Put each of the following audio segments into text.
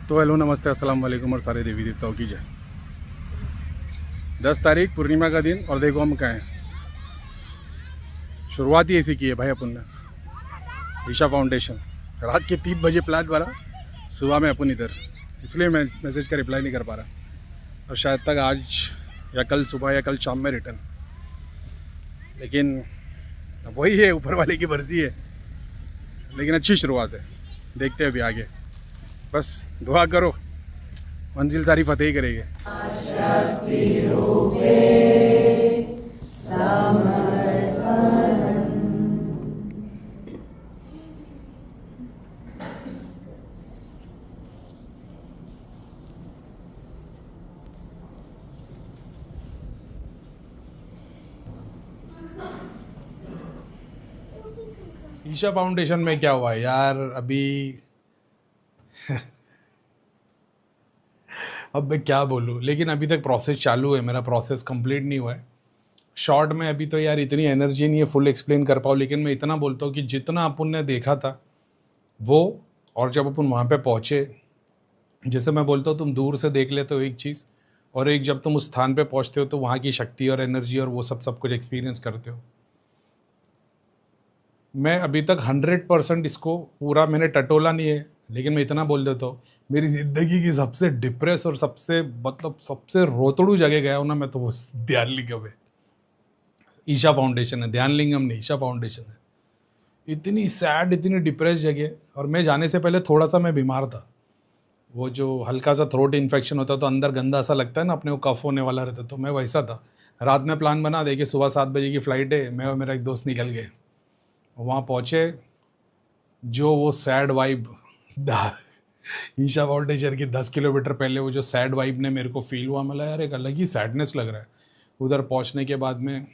तो हेलो नमस्ते अस्सलाम वालेकुम और सारे देवी देवताओं की जय। 10 तारीख पूर्णिमा का दिन और देखो हम कहाँ हैं। शुरुआत ही ऐसी की है भाई अपन ने। ईशा फाउंडेशन रात के 3 बजे प्लान बना, सुबह में अपन इधर, इसलिए मैं मैसेज का रिप्लाई नहीं कर पा रहा और शायद तक आज या कल सुबह या कल शाम में रिटर्न। लेकिन वही है, ऊपर वाले की मर्जी है। लेकिन अच्छी शुरुआत है, देखते हैं अभी आगे। बस दुआ करो, मंजिल सारी फतेह ही करेंगे। ईशा फाउंडेशन में क्या हुआ यार अभी? अब मैं क्या बोलूँ, लेकिन अभी तक प्रोसेस चालू है, मेरा प्रोसेस कंप्लीट नहीं हुआ है। शॉर्ट में अभी तो यार इतनी एनर्जी नहीं है फुल एक्सप्लेन कर पाऊँ, लेकिन मैं इतना बोलता हूँ कि जितना अपन ने देखा था वो, और जब अपन वहाँ पे पहुँचे, जैसे मैं बोलता हूँ तुम दूर से देख लेते हो एक चीज़, और एक जब तुम उस स्थान पे पहुँचते हो तो वहाँ की शक्ति और एनर्जी और वो सब कुछ एक्सपीरियंस करते हो। मैं अभी तक 100% इसको पूरा मैंने टटोला नहीं है, लेकिन मैं इतना बोल देता हूँ, मेरी ज़िंदगी की सबसे डिप्रेस और सबसे रोतड़ू जगह गया हूँ ना मैं, तो वो ध्यानलिंगम है। ईशा फाउंडेशन है, ध्यानलिंगम नहीं, ईशा फाउंडेशन है। इतनी सैड, इतनी डिप्रेस जगह। और मैं जाने से पहले थोड़ा सा मैं बीमार था, वो जो हल्का सा थ्रोट इन्फेक्शन होता तो अंदर गंदा सा लगता है ना, अपने को कफ होने वाला रहता, तो मैं वैसा था। रात में प्लान बना, देखिए सुबह 7 बजे की फ़्लाइट है, मैं और मेरा एक दोस्त निकल गए। वहाँ पहुँचे, जो वो सैड वाइब ईशा फाउंडेशन की 10 किलोमीटर पहले वो जो सैड वाइब ने मेरे को फील हुआ, मतलब यार एक अलग ही सैडनेस लग रहा है। उधर पहुंचने के बाद में,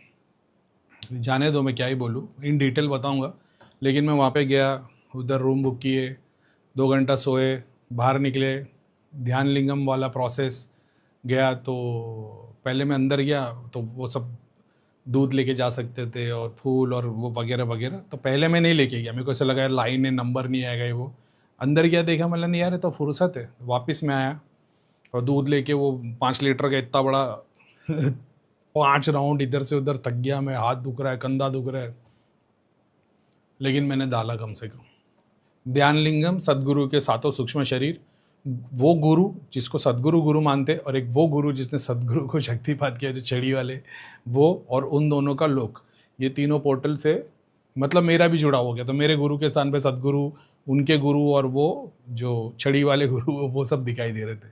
जाने दो मैं क्या ही बोलूँ, इन डिटेल बताऊंगा। लेकिन मैं वहाँ पे गया, उधर रूम बुक किए, 2 घंटा सोए, बाहर निकले, ध्यानलिंगम वाला प्रोसेस गया। तो पहले मैं अंदर गया तो वो सब दूध लेके जा सकते थे और फूल और वो वगैरह वगैरह, तो पहले मैं नहीं लेके गया, मेरे को ऐसा लगा यार लाइन है, नंबर नहीं आएगा ये वो। अंदर गया, देखा, मतलब नहीं यार ये तो फुर्सत है। वापस में आया और दूध लेके वो 5 लीटर का इतना बड़ा 5 राउंड इधर से उधर, थक गया मैं, हाथ दुख रहा है, कंधा दुख रहा है, लेकिन मैंने डाला कम से कम। ध्यानलिंगम सदगुरु के सातों सूक्ष्म शरीर, वो गुरु जिसको सदगुरु गुरु मानते, और एक वो गुरु जिसने सदगुरु को शक्तिपात किया, जो छड़ी वाले, वो और उन दोनों का लोक, ये तीनों पोर्टल से मतलब मेरा भी जुड़ा हो गया। तो मेरे गुरु के स्थान पे सदगुरु, उनके गुरु और वो जो छड़ी वाले गुरु, वो सब दिखाई दे रहे थे।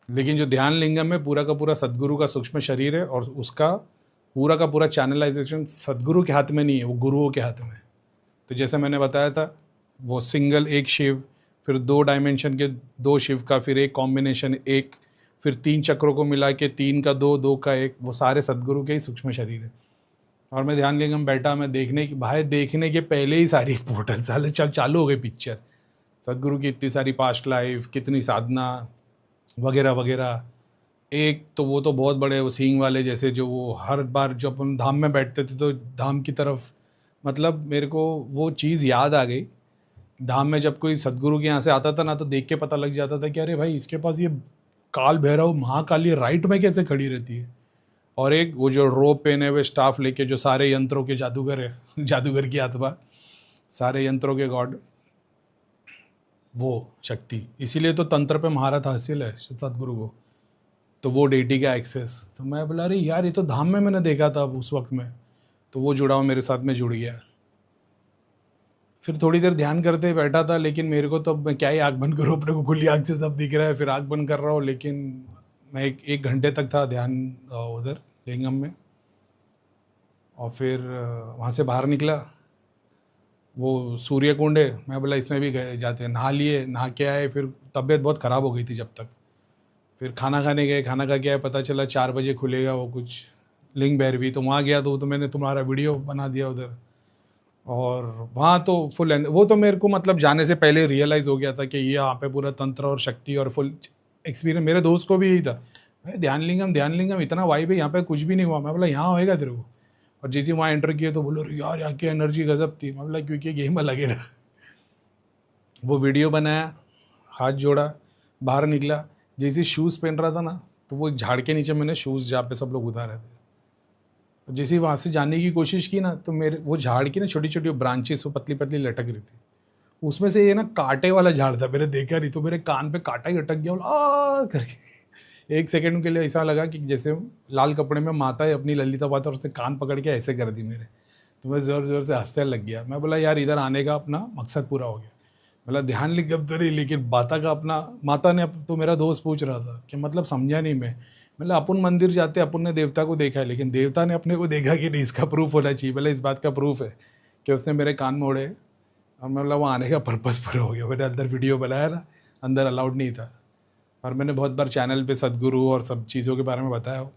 लेकिन जो ध्यान लिंगम में पूरा का पूरा सदगुरु का सूक्ष्म शरीर है, और उसका पूरा का पूरा चैनलाइजेशन सदगुरु के हाथ में नहीं है, वो गुरुओं के हाथ में है। तो जैसे मैंने बताया था, वो सिंगल एक शिव, फिर 2 डायमेंशन के 2 शिव का, फिर एक कॉम्बिनेशन एक, फिर 3 चक्रों को मिला के 3 का 2, 2 का 1, वो सारे सदगुरु के ही सूक्ष्म शरीर है। और मैं ध्यान लिंगम बैठा, मैं देखने के पहले ही सारी पोर्टल साले चालू हो गई पिक्चर। सदगुरु की इतनी सारी पास्ट लाइफ, कितनी साधना वगैरह वगैरह। एक तो वो तो बहुत बड़े वो सींग वाले जैसे, जो वो हर बार जो अपन धाम में बैठते थे तो धाम की तरफ, मतलब मेरे को वो चीज़ याद आ गई। धाम में जब कोई सदगुरु के यहाँ से आता था ना, तो देख के पता लग जाता था कि अरे भाई इसके पास ये काल भैरव महाकाली राइट में कैसे खड़ी रहती है। और एक वो जो रोब पहने हुए स्टाफ लेके, जो सारे यंत्रों के जादूगर है जादूगर की आत्मा, सारे यंत्रों के गॉड, वो शक्ति। इसीलिए तो तंत्र पे महारत हासिल है सदगुरु को, तो वो डेटी का एक्सेस। तो मैं बोला अरे यार ये तो धाम में मैंने देखा था उस वक्त में, तो वो जुड़ाव मेरे साथ में जुड़ गया। फिर थोड़ी देर ध्यान करते बैठा था, लेकिन मेरे को तो, मैं क्या ही आँख बंद करूँ, अपने को खुली आँख से सब दिख रहा है, फिर आँख बंद कर रहा हूँ। लेकिन मैं एक घंटे तक था ध्यान उधर लिंगम में। और फिर वहाँ से बाहर निकला, वो सूर्य कुंड है, मैं बोला इसमें भी गए जाते हैं, नहा लिए, नहा के आए। फिर तबीयत बहुत ख़राब हो गई थी जब तक। फिर खाना खाने गए, खाना खा के आए, पता चला 4 बजे खुलेगा वो कुछ लिंग भैरवी, तो वहाँ गया, तो मैंने तुम्हारा वीडियो बना दिया उधर। और वहाँ तो फुल, वो तो मेरे को मतलब जाने से पहले रियलाइज़ हो गया था कि ये यहाँ पे पूरा तंत्र और शक्ति और फुल एक्सपीरियंस। मेरे दोस्त को भी यही था, भाई ध्यान लिंगम इतना वाइब है, यहाँ पे कुछ भी नहीं हुआ। मैं बोला यहाँ होएगा तेरे को। और जैसे वहाँ एंटर किए तो बोलो यार यहाँ की एनर्जी गजब थी। मैं बोला क्योंकि गेम अलग है ना। वो वीडियो बनाया, हाथ जोड़ा, बाहर निकला, जैसे शूज़ पहन रहा था ना, तो वो एक झाड़ के नीचे मैंने शूज़ जहाँ पे सब लोग उतारे थे, तो जैसे ही वहाँ से जाने की कोशिश की ना, तो मेरे वो झाड़ की ना छोटी-छोटी ब्रांचेस वो पतली-पतली लटक रही थी। उसमें से ये ना काँटे वाला झाड़ था, मैंने देखा नहीं, तो मेरे कान पे काँटा ही अटक गया और करके 1 सेकंड के लिए ऐसा लगा कि जैसे लाल कपड़े में माता है अपनी ललिता माता और उसने कान पकड़ के ऐसे कर दी मेरे। तो मैं ज़ोर-ज़ोर से हँसने लग गया। मैं बोला यार इधर आने का अपना मकसद पूरा हो गया। बोला ध्यान लिंगम तो नहीं, लेकिन माता का अपना माता ने तो मेरा दोस्त पूछ रहा था कि मतलब समझा नहीं मैं। मतलब अपन मंदिर जाते अपन ने देवता को देखा है, लेकिन देवता ने अपने को देखा कि नहीं, इसका प्रूफ होना चाहिए। बोले इस बात का प्रूफ है कि उसने मेरे कान मोड़े और मैं बोला वहाँ आने का पर्पज़ पूरा हो गया। मैंने अंदर वीडियो बनाया ना, अंदर अलाउड नहीं था। और मैंने बहुत बार चैनल पे सदगुरु और सब चीज़ों के बारे में बताया हो।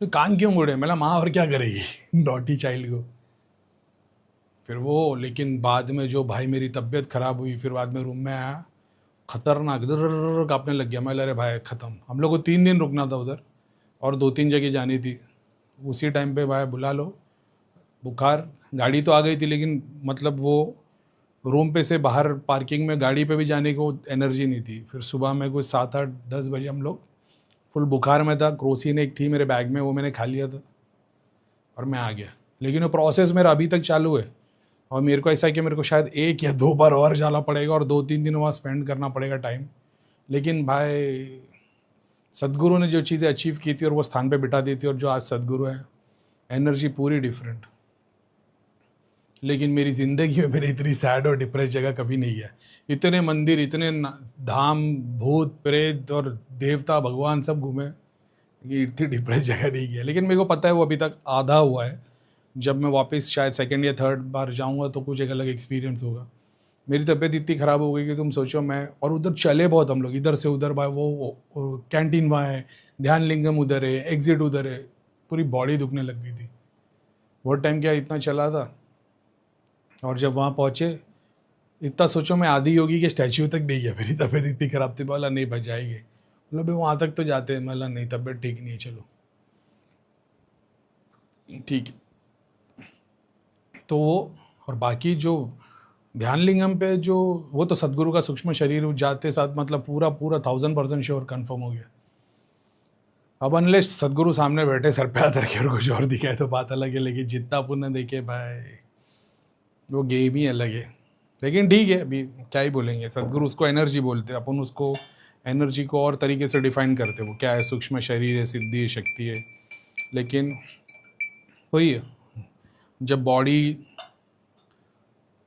तो कान क्यों मोड़े? मैं बोला माँ और क्या करेगी नॉटी चाइल्ड को। फिर वो लेकिन बाद में जो भाई मेरी तबीयत ख़राब हुई, फिर बाद में रूम में आया, खतरनाक दर्र काँपने लग गया। मैं बोला अरे भाई ख़त्म। हम लोग को 3 दिन रुकना था उधर और 2-3 जगह जानी थी। उसी टाइम पे भाई बुला लो, बुखार, गाड़ी तो आ गई थी, लेकिन मतलब वो रूम पे से बाहर पार्किंग में गाड़ी पे भी जाने को एनर्जी नहीं थी। फिर सुबह में कुछ 7-8-10 बजे हम लोग, फुल बुखार में था, क्रोसिन एक थी मेरे बैग में, वो मैंने खा लिया था और मैं आ गया। लेकिन वो प्रोसेस मेरा अभी तक चालू है और मेरे को ऐसा है कि मेरे को शायद 1 या 2 बार और जाना पड़ेगा और 2-3 दिन वहाँ स्पेंड करना पड़ेगा टाइम। लेकिन भाई सदगुरु ने जो चीज़ें अचीव की थी और वो स्थान पे बिठा दी थी, और जो आज सदगुरु है, एनर्जी पूरी डिफरेंट। लेकिन मेरी ज़िंदगी में मैंने इतनी सैड और डिप्रेस जगह कभी नहीं है। इतने मंदिर, इतने धाम, भूत प्रेत और देवता भगवान सब घूमे, ये इतनी डिप्रेस जगह नहीं गया। लेकिन मेरे को पता है वो अभी तक आधा हुआ है। जब मैं वापस शायद सेकंड या थर्ड बार जाऊंगा तो कुछ एक अलग एक्सपीरियंस होगा। मेरी तबीयत इतनी ख़राब हो गई कि तुम सोचो, मैं और उधर चले बहुत हम लोग, इधर से उधर भाई, वो कैंटीन वहाँ है, ध्यान लिंगम उधर है, एग्जिट उधर है, पूरी बॉडी दुखने लग गई थी। बहुत टाइम क्या इतना चला था। और जब वहाँ पहुँचे, इतना सोचो मैं आदि योगी के स्टैच्यू तक नहीं गया, मेरी तबीयत इतनी ख़राब थी। बोला नहीं बच जाएगी, मतलब भाई वहाँ तक तो जाते हैं। मतलब नहीं, तबीयत ठीक नहीं है, चलो ठीक है। तो वो और बाकी जो ध्यान लिंगम पे जो, वो तो सदगुरु का सूक्ष्म शरीर जाते साथ मतलब पूरा पूरा 1000% श्योर कन्फर्म हो गया। अब अनलेस सदगुरु सामने बैठे सर पे हाथ रखे और कुछ और दिखाए तो बात अलग है, लेकिन जितना अपन ने देखे भाई, वो गेम ही अलग है। लेकिन ठीक है, अभी क्या ही बोलेंगे, सदगुरु उसको एनर्जी बोलते हैं, अपन उसको एनर्जी को और तरीके से डिफाइन करते हैं। वो क्या है, सूक्ष्म शरीर है, सिद्धि है, शक्ति है। लेकिन वही है, जब बॉडी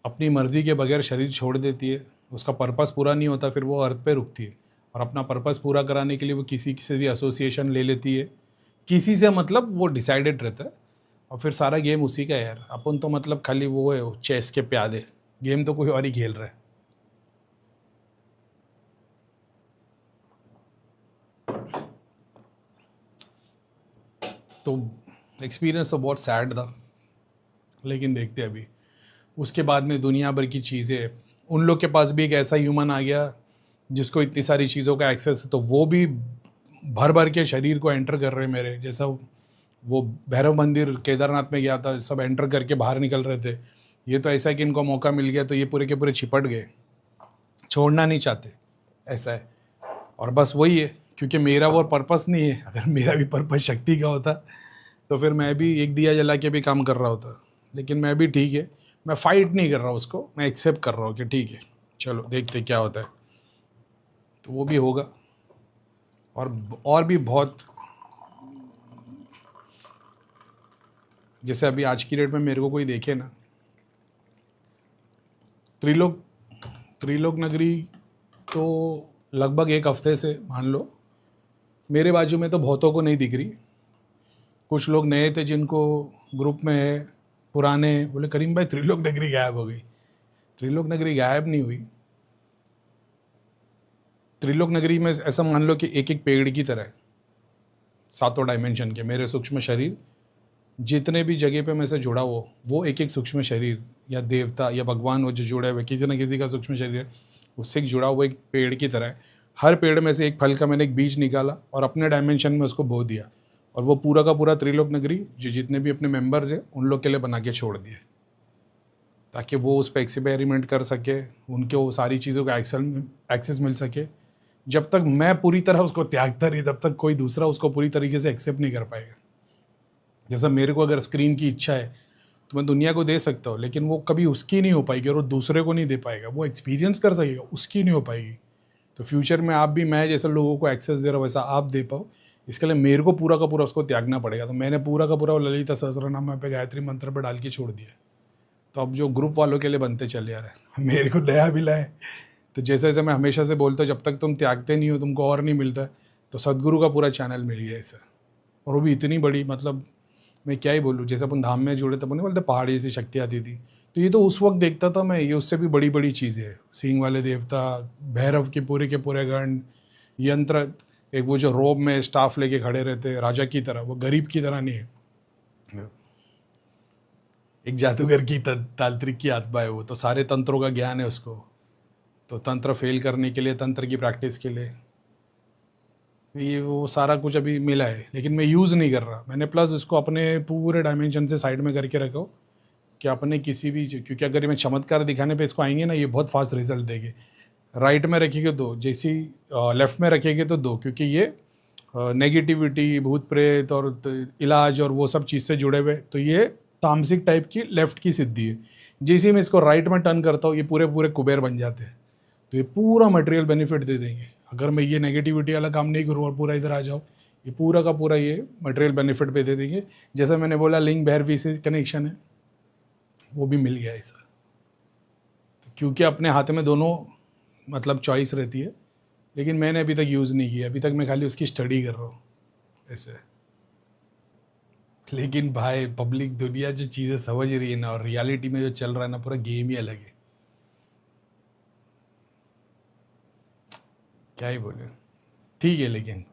अपनी मर्जी के बगैर शरीर छोड़ देती है, उसका पर्पस पूरा नहीं होता, फिर वो अर्थ पे रुकती है। और अपना पर्पस पूरा कराने के लिए वो किसी से भी एसोसिएशन ले लेती है। किसी से मतलब वो डिसाइडेड रहता है और फिर सारा गेम उसी का है यार। अपन तो मतलब खाली वो है, चेस के प्यादे, गेम तो कोई और ही खेल रहा है। तो एक्सपीरियंस तो बहुत सैड था, लेकिन देखते अभी उसके बाद में दुनिया भर की चीज़ें, उन लोग के पास भी एक ऐसा ह्यूमन आ गया जिसको इतनी सारी चीज़ों का एक्सेस है, तो वो भी भर भर के शरीर को एंटर कर रहे हैं मेरे जैसा। वो भैरव मंदिर केदारनाथ में गया था, सब एंटर करके बाहर निकल रहे थे। ये तो ऐसा है कि इनको मौका मिल गया तो ये पूरे के पूरे चिपट गए, छोड़ना नहीं चाहते, ऐसा है। और बस वही है, क्योंकि मेरा वो पर्पस नहीं है। अगर मेरा भी पर्पस शक्ति का होता तो फिर मैं भी एक दिया जला के भी काम कर रहा होता। लेकिन मैं भी ठीक है, मैं फाइट नहीं कर रहा उसको, मैं एक्सेप्ट कर रहा हूँ कि ठीक है चलो देखते क्या होता है। तो वो भी होगा। और भी बहुत, जैसे अभी आज की डेट में मेरे को कोई देखे ना, त्रिलोक त्रिलोक नगरी तो लगभग 1 हफ्ते से मान लो मेरे बाजू में तो बहुतों को नहीं दिख रही। कुछ लोग नए थे जिनको ग्रुप में है, पुराने बोले करीम भाई त्रिलोक नगरी गायब हो गई। त्रिलोक नगरी गायब नहीं हुई। त्रिलोक नगरी में ऐसा मान लो कि एक एक पेड़ की तरह है, 7 डायमेंशन के मेरे सूक्ष्म शरीर, जितने भी जगह पे मैं से जुड़ा हुआ, वो एक एक सूक्ष्म शरीर या देवता या भगवान, वो जो जुड़े हुए किसी न किसी का सूक्ष्म शरीर है, उससे जुड़ा हुआ एक पेड़ की तरह है। हर पेड़ में से एक फल का मैंने एक बीज निकाला और अपने डायमेंशन में उसको बो दिया, और वो पूरा का पूरा त्रिलोक नगरी जो जितने भी अपने मेंबर्स हैं उन लोग के लिए बना के छोड़ दिए। ताकि वो उस पर एक्सपेरिमेंट कर सके, उनके वो सारी चीज़ों का एक्सेस मिल सके। जब तक मैं पूरी तरह उसको त्यागता नहीं, तब तक कोई दूसरा उसको पूरी तरीके से एक्सेप्ट नहीं कर पाएगा। जैसा मेरे को अगर स्क्रीन की इच्छा है तो मैं दुनिया को दे सकता हूँ, लेकिन वो कभी उसकी नहीं हो पाएगी और वो दूसरे को नहीं दे पाएगा। वो एक्सपीरियंस कर सकेगा, उसकी नहीं हो पाएगी। तो फ्यूचर में आप भी मैं जैसे लोगों को एक्सेस दे रहा हूँ वैसा आप दे पाओ, इसके लिए मेरे को पूरा का पूरा उसको त्यागना पड़ेगा। तो मैंने पूरा का पूरा वो ललिता सहस्रनाम पे गायत्री मंत्र पे डाल के छोड़ दिया। तो अब जो ग्रुप वालों के लिए बनते चले आ रहे हैं, मेरे को नया मिला है। तो जैसे जैसे मैं हमेशा से बोलता हूँ, जब तक तुम त्यागते नहीं हो तुमको और नहीं मिलता। तो सदगुरु का पूरा चैनल मिल गया ऐसा, और वो भी इतनी बड़ी, मतलब मैं क्या ही बोलूँ। जैसे अपन धाम में जुड़े तब नहीं बोलते पहाड़ी से शक्ति आती थी, तो ये तो उस वक्त देखता था मैं, ये उससे भी बड़ी बड़ी चीज़ें हैं। सींग वाले देवता, भैरव के पूरे गण, यंत्र, एक वो जो रोब में स्टाफ लेके खड़े रहते राजा की तरह, वो गरीब की तरह नहीं है, एक जादूगर की तांत्रिक की आत्मा है वो। तो सारे तंत्रों का ज्ञान है उसको। तो तंत्र फेल करने के लिए, तंत्र की प्रैक्टिस के लिए ये वो सारा कुछ अभी मिला है, लेकिन मैं यूज़ नहीं कर रहा। मैंने प्लस उसको अपने पूरे डायमेंशन से साइड में करके रखो कि अपने किसी भी, क्योंकि अगर मैं चमत्कार दिखाने पे इसको आएंगे ना, ये बहुत फास्ट रिजल्ट देंगे। राइट में रखेंगे दो, जैसी लेफ्ट में रखेंगे तो दो, क्योंकि ये नेगेटिविटी, भूत प्रेत और इलाज और वो सब चीज़ से जुड़े हुए, तो ये तामसिक टाइप की लेफ्ट की सिद्धि है। जैसे ही मैं इसको राइट में टर्न करता हूँ, ये पूरे पूरे कुबेर बन जाते हैं। तो ये पूरा मटेरियल बेनिफिट दे देंगे। अगर मैं ये नेगेटिविटी वाला काम नहीं करूँ और पूरा इधर आ जाऊँ, ये पूरा का पूरा ये मटेरियल बेनिफिट पे दे देंगे। जैसे मैंने बोला लिंक भैरवी से कनेक्शन है, वो भी मिल गया ऐसा। तो क्योंकि अपने हाथ में दोनों मतलब चॉइस रहती है, लेकिन मैंने अभी तक यूज़ नहीं किया। अभी तक मैं खाली उसकी स्टडी कर रहा हूँ ऐसे। लेकिन भाई पब्लिक दुनिया जो चीज़ें समझ रही है ना, और रियलिटी में जो चल रहा है ना, पूरा गेम ही अलग है। क्या ही बोले। ठीक है, लेकिन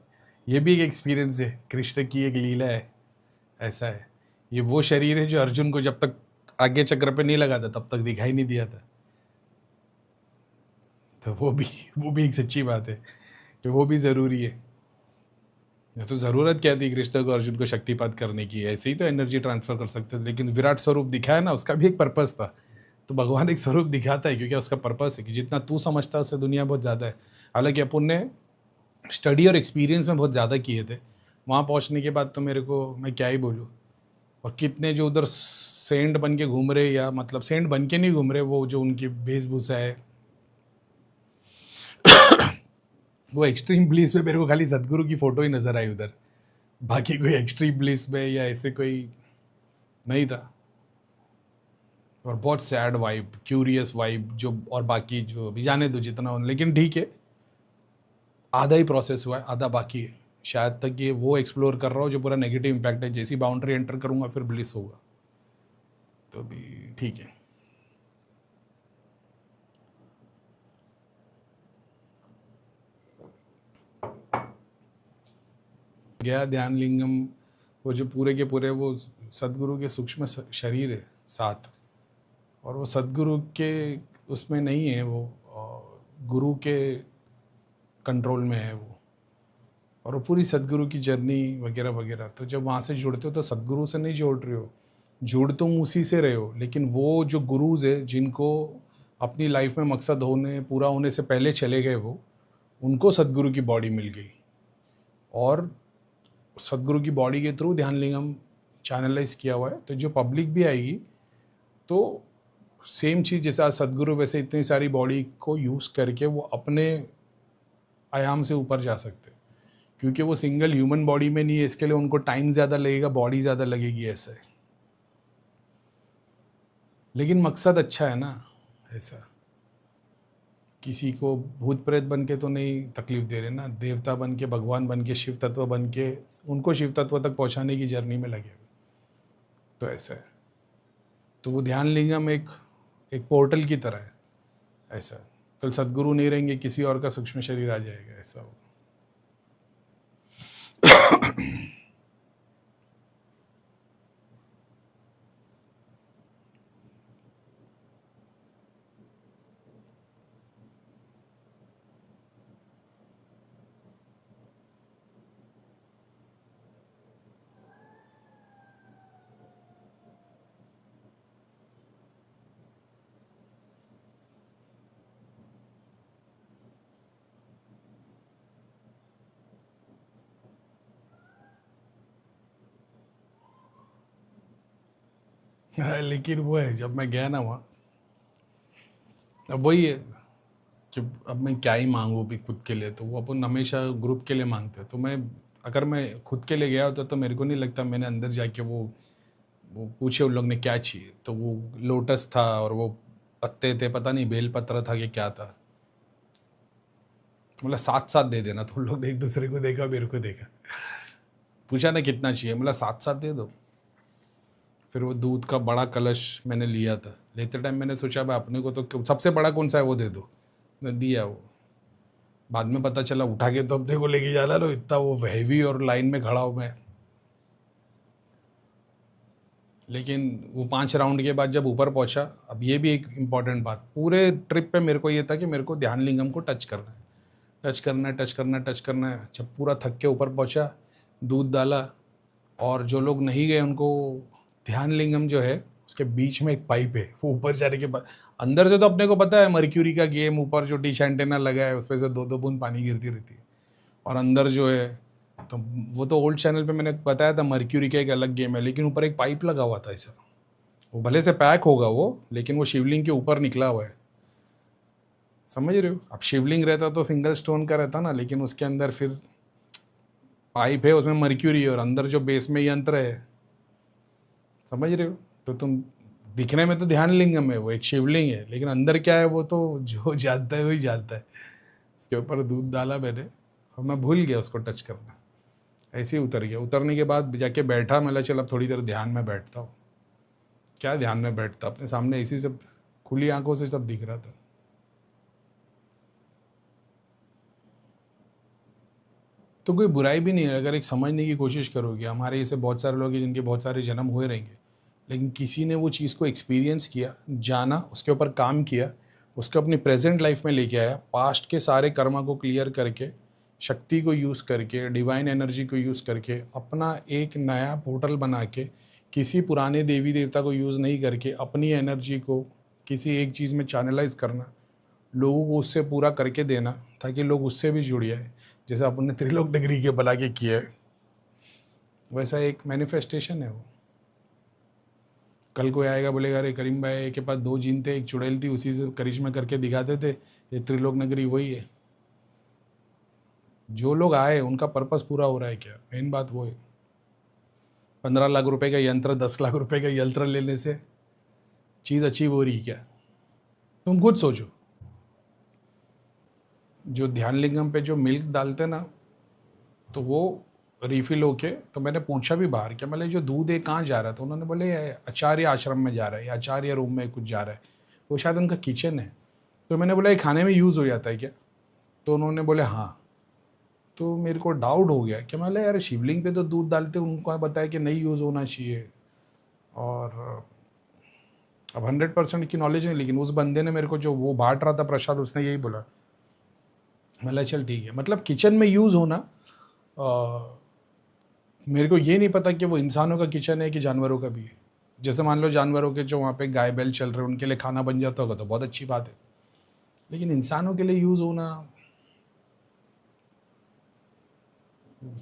ये भी एक एक्सपीरियंस है, कृष्ण की एक लीला है। ऐसा है, ये वो शरीर है जो अर्जुन को जब तक आगे चक्र पे नहीं लगा था तब तक दिखाई नहीं दिया था। तो वो भी एक सच्ची बात है कि वो भी ज़रूरी है। तो ज़रूरत क्या थी कृष्ण को अर्जुन को शक्तिपात करने की? ऐसे ही तो एनर्जी ट्रांसफर कर सकते थे, लेकिन विराट स्वरूप दिखाया ना, उसका भी एक पर्पस था। तो भगवान एक स्वरूप दिखाता है क्योंकि उसका पर्पस है कि जितना तू समझता है उससे दुनिया बहुत ज़्यादा है। हालांकि अपन ने स्टडी और एक्सपीरियंस में बहुत ज़्यादा किए थे। वहाँ पहुँचने के बाद तो मेरे को, मैं क्या ही बोलूँ। और कितने जो उधर सेंट बन के घूम रहे, या मतलब सेंट बन के नहीं घूम रहे, वो जो उनकी वेशभूषा है, वो एक्सट्रीम ब्लीस में मेरे को खाली सदगुरु की फ़ोटो ही नज़र आई उधर। बाकी कोई एक्सट्रीम ब्लीस में या ऐसे कोई नहीं था। और बहुत सैड वाइब, क्यूरियस वाइब जो, और बाकी जो भी जाने दो जितना लेकिन ठीक है। आधा ही प्रोसेस हुआ है, आधा बाकी है। शायद तक ये वो एक्सप्लोर कर रहा हूँ जो पूरा नेगेटिव इम्पैक्ट है। जैसी बाउंड्री एंटर करूँगा फिर ब्लिस होगा। तो भी ठीक है। गया ध्यान लिंगम, वो जो पूरे के पूरे वो सदगुरु के सूक्ष्म शरीर है साथ, और वो सदगुरु के उसमें नहीं है, वो गुरु के कंट्रोल में है वो। और वो पूरी सदगुरु की जर्नी वगैरह वगैरह। तो जब वहाँ से जुड़ते हो तो सदगुरु से नहीं जोड़ रहे हो, जुड़ तुम उसी से रहे हो, लेकिन वो जो गुरुज है जिनको अपनी लाइफ में मकसद होने पूरा होने से पहले चले गए, वो उनको सदगुरु की बॉडी मिल गई। और सदगुरु की बॉडी के थ्रू ध्यान लिंगम चैनलाइज किया हुआ है। तो जो पब्लिक भी आएगी तो सेम चीज़, जैसे आज सदगुरु वैसे इतनी सारी बॉडी को यूज़ करके वो अपने आयाम से ऊपर जा सकते हैं। क्योंकि वो सिंगल ह्यूमन बॉडी में नहीं है, इसके लिए उनको टाइम ज़्यादा लगेगा, बॉडी ज़्यादा लगेगी ऐसे। लेकिन मकसद अच्छा है ना ऐसा। किसी को भूत प्रेत बन के तो नहीं तकलीफ दे रहे ना, देवता बन के, भगवान बन के, शिव तत्व बन के उनको शिव तत्व तक पहुंचाने की जर्नी में लगे हुए। तो ऐसा है। तो वो ध्यान लिंगम एक एक पोर्टल की तरह है ऐसा। कल सदगुरु नहीं रहेंगे, किसी और का सूक्ष्म शरीर आ जाएगा, ऐसा होगा। लेकिन वो है, जब मैं गया ना वहाँ, अब वही है कि अब मैं क्या ही मांगू भी खुद के लिए, तो वो अपन हमेशा ग्रुप के लिए मांगते हैं। तो मैं, अगर मैं खुद के लिए गया होता तो मेरे को नहीं लगता मैंने अंदर जाके वो पूछे उन लोग ने क्या चाहिए, तो वो लोटस था और वो पत्ते थे, पता नहीं बेल पत्र था कि क्या था। मतलब साथ साथ दे देना, तो उन लोग ने एक दूसरे को देखा, मेरे को देखा, पूछा ना कितना चाहिए, मतलब साथ साथ दे दो। फिर वो दूध का बड़ा कलश मैंने लिया था, लेते टाइम मैंने सोचा भाई अपने को तो सबसे बड़ा कौन सा है वो दे दो, मैं दिया वो। बाद में पता चला उठा के तो अपने को लेके जाना लो, इतना वो हैवी और लाइन में खड़ा हूँ मैं। लेकिन वो 5 राउंड के बाद जब ऊपर पहुंचा, अब ये भी एक इम्पॉर्टेंट बात, पूरे ट्रिप पे मेरे को ये था कि मेरे को ध्यान लिंगम को टच करना है, टच करना है, टच करना है, टच करना है। जब पूरा थक के ऊपर पहुंचा, दूध डाला, और जो लोग नहीं गए उनको, ध्यान लिंगम जो है उसके बीच में एक पाइप है, वो ऊपर जाने के बाद अंदर से तो अपने को पता है मर्क्यूरी का गेम, ऊपर जो डिश एंटेना लगा है उसमें से दो दो बूंद पानी गिरती रहती है, और अंदर जो है, तो वो तो ओल्ड चैनल पे मैंने बताया था मर्क्यूरी का एक अलग गेम है, लेकिन ऊपर एक पाइप लगा हुआ था ऐसा, वो भले से पैक होगा वो, लेकिन वो शिवलिंग के ऊपर निकला हुआ है, समझ रहे हो। अब शिवलिंग रहता तो सिंगल स्टोन का रहता ना, लेकिन उसके अंदर फिर पाइप है, उसमें मर्क्यूरी है, और अंदर जो बेस में यंत्र है, समझ रहे हो। तो तुम, दिखने में तो ध्यान लिंगम है, वो एक शिवलिंग है, लेकिन अंदर क्या है वो तो जो जानता है वही जानता है। इसके ऊपर दूध डाला मैंने, और मैं भूल गया उसको टच करना, ऐसे ही उतर गया। उतरने के बाद जाके बैठा, मैं चल अब थोड़ी देर ध्यान में बैठता हूँ। क्या ध्यान में बैठता, अपने सामने इसी सब खुली आंखों से सब दिख रहा था। तो कोई बुराई भी नहीं है अगर एक समझने की कोशिश करोगे। हमारे ऐसे बहुत सारे लोग हैं जिनके बहुत सारे जन्म हुए रहेंगे, लेकिन किसी ने वो चीज़ को एक्सपीरियंस किया, जाना, उसके ऊपर काम किया, उसको अपनी प्रेजेंट लाइफ में लेके आया, पास्ट के सारे कर्मा को क्लियर करके, शक्ति को यूज़ करके, डिवाइन एनर्जी को यूज़ करके, अपना एक नया पोर्टल बना के, किसी पुराने देवी देवता को यूज़ नहीं करके, अपनी एनर्जी को किसी एक चीज़ में चैनलाइज करना, लोगों को उससे पूरा करके देना, ताकि लोग उससे भी जुड़ जाए। जैसे अपन ने त्रिलोक नगरी के बना के किया है, वैसा एक मैनिफेस्टेशन है वो। कल कोई आएगा बोलेगा अरे करीम भाई के पास 2 जीन थे, एक चुड़ैल थी, उसी से करिश्मा करके दिखाते थे, ये त्रिलोक नगरी वही है। जो लोग आए उनका पर्पस पूरा हो रहा है क्या, मेन बात वो है। 15 लाख रुपए का यंत्र, 10 लाख रुपए का यंत्र लेने से चीज़ अचीव हो रही है क्या? तुम खुद सोचो। जो ध्यान लिंगम पे जो मिल्क डालते ना, तो वो रिफिल होके, तो मैंने पूछा भी बाहर क्या, मतलब जो दूध है कहाँ जा रहा है, तो उन्होंने बोले ये आचार्य आश्रम में जा रहा है, या आचार्य रूम में कुछ जा रहा है, वो शायद उनका किचन है। तो मैंने बोला ये खाने में यूज़ हो जाता है क्या? तो उन्होंने बोले हाँ। तो मेरे को डाउट हो गया कि मतलब यार शिवलिंग पे तो दूध डालते, उनको बताया कि नहीं यूज़ होना चाहिए। और अब 100% की नॉलेज नहीं, लेकिन उस बंदे ने मेरे को जो वो बांट रहा था प्रसाद, उसने यही बोला। मतलब चल ठीक है, मतलब किचन में यूज़ होना। मेरे को ये नहीं पता कि वो इंसानों का किचन है कि जानवरों का भी है। जैसे मान लो जानवरों के जो वहाँ पे गाय बैल चल रहे हैं उनके लिए खाना बन जाता होगा तो बहुत अच्छी बात है, लेकिन इंसानों के लिए यूज़ होना,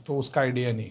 तो उसका आइडिया नहीं।